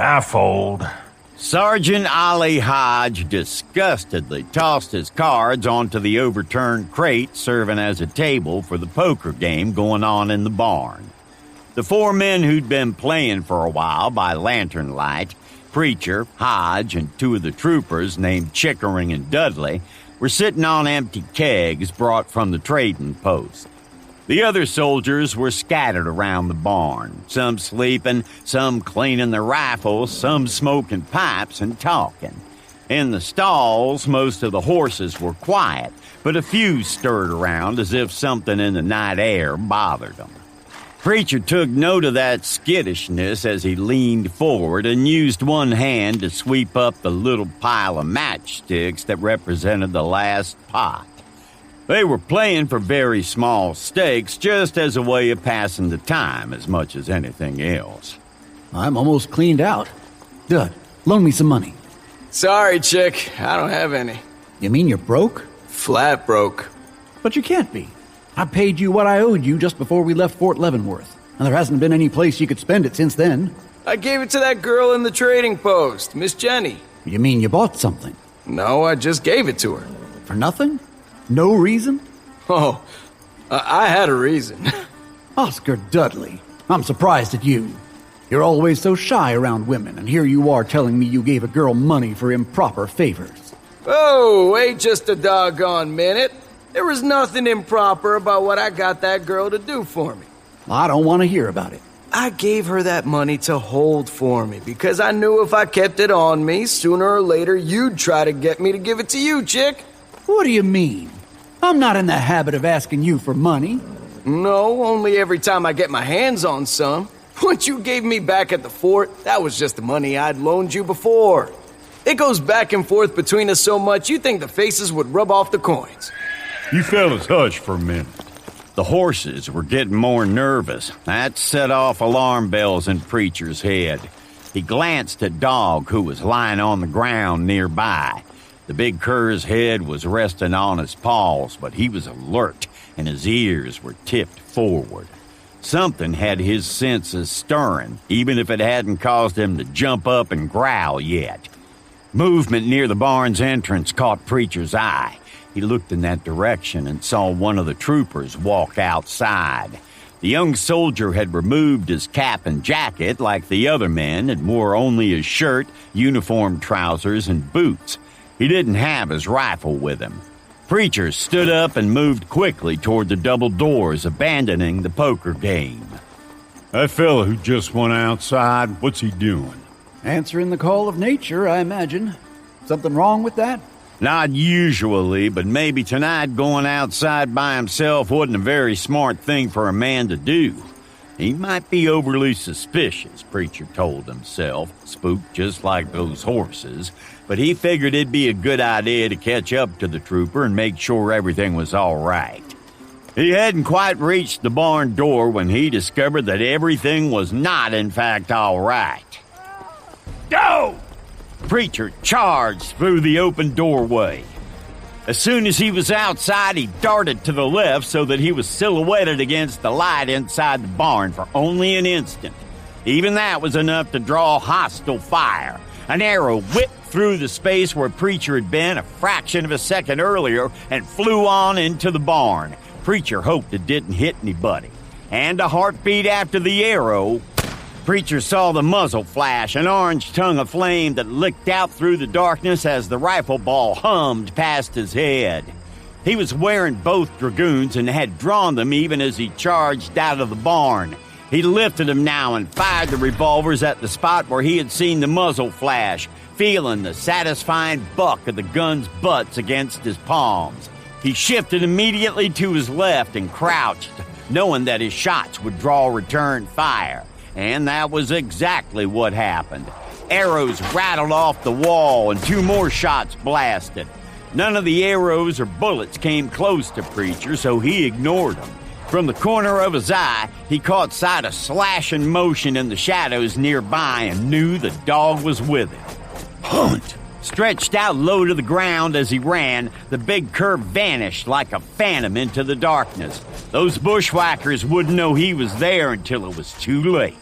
Half-old. Sergeant Ollie Hodge disgustedly tossed his cards onto the overturned crate serving as a table for the poker game going on in the barn. The four men who'd been playing for a while by lantern light, Preacher, Hodge, and two of the troopers named Chickering and Dudley, were sitting on empty kegs brought from the trading post. The other soldiers were scattered around the barn, some sleeping, some cleaning their rifles, some smoking pipes and talking. In the stalls, most of the horses were quiet, but a few stirred around as if something in the night air bothered them. Preacher took note of that skittishness as he leaned forward and used one hand to sweep up the little pile of matchsticks that represented the last pot. They were playing for very small stakes, just as a way of passing the time as much as anything else. I'm almost cleaned out. Dud, loan me some money. Sorry, Chick. I don't have any. You mean you're broke? Flat broke. But you can't be. I paid you what I owed you just before we left Fort Leavenworth, and there hasn't been any place you could spend it since then. I gave it to that girl in the trading post, Miss Jenny. You mean you bought something? No, I just gave it to her. For nothing? No reason? Oh, I had a reason. Oscar Dudley, I'm surprised at you. You're always so shy around women, and here you are telling me you gave a girl money for improper favors. Oh, wait just a doggone minute. There was nothing improper about what I got that girl to do for me. I don't want to hear about it. I gave her that money to hold for me because I knew if I kept it on me, sooner or later you'd try to get me to give it to you, Chick. What do you mean? I'm not in the habit of asking you for money. No, only every time I get my hands on some. What you gave me back at the fort, that was just the money I'd loaned you before. It goes back and forth between us so much you'd think the faces would rub off the coins. You fellas hush for a minute. The horses were getting more nervous. That set off alarm bells in Preacher's head. He glanced at Dog, who was lying on the ground nearby. The big cur's head was resting on his paws, but he was alert, and his ears were tipped forward. Something had his senses stirring, even if it hadn't caused him to jump up and growl yet. Movement near the barn's entrance caught Preacher's eye. He looked in that direction and saw one of the troopers walk outside. The young soldier had removed his cap and jacket like the other men and wore only his shirt, uniform trousers, and boots. He didn't have his rifle with him. Preacher stood up and moved quickly toward the double doors, abandoning the poker game. That fella who just went outside, what's he doing? Answering the call of nature, I imagine. Something wrong with that? Not usually, but maybe tonight going outside by himself wasn't a very smart thing for a man to do. He might be overly suspicious, Preacher told himself, spooked just like those horses, but he figured it'd be a good idea to catch up to the trooper and make sure everything was all right. He hadn't quite reached the barn door when he discovered that everything was not, in fact, all right. Go! Preacher charged through the open doorway. As soon as he was outside, he darted to the left so that he was silhouetted against the light inside the barn for only an instant. Even that was enough to draw hostile fire. An arrow whipped through the space where Preacher had been a fraction of a second earlier and flew on into the barn. Preacher hoped it didn't hit anybody. And a heartbeat after the arrow, Preacher saw the muzzle flash, an orange tongue of flame that licked out through the darkness as the rifle ball hummed past his head. He was wearing both dragoons and had drawn them even as he charged out of the barn. He lifted them now and fired the revolvers at the spot where he had seen the muzzle flash, feeling the satisfying buck of the gun's butts against his palms. He shifted immediately to his left and crouched, knowing that his shots would draw return fire. And that was exactly what happened. Arrows rattled off the wall and two more shots blasted. None of the arrows or bullets came close to Preacher, so he ignored them. From the corner of his eye, he caught sight of slashing motion in the shadows nearby and knew the dog was with him. Hunt! Stretched out low to the ground as he ran, the big cur vanished like a phantom into the darkness. Those bushwhackers wouldn't know he was there until it was too late.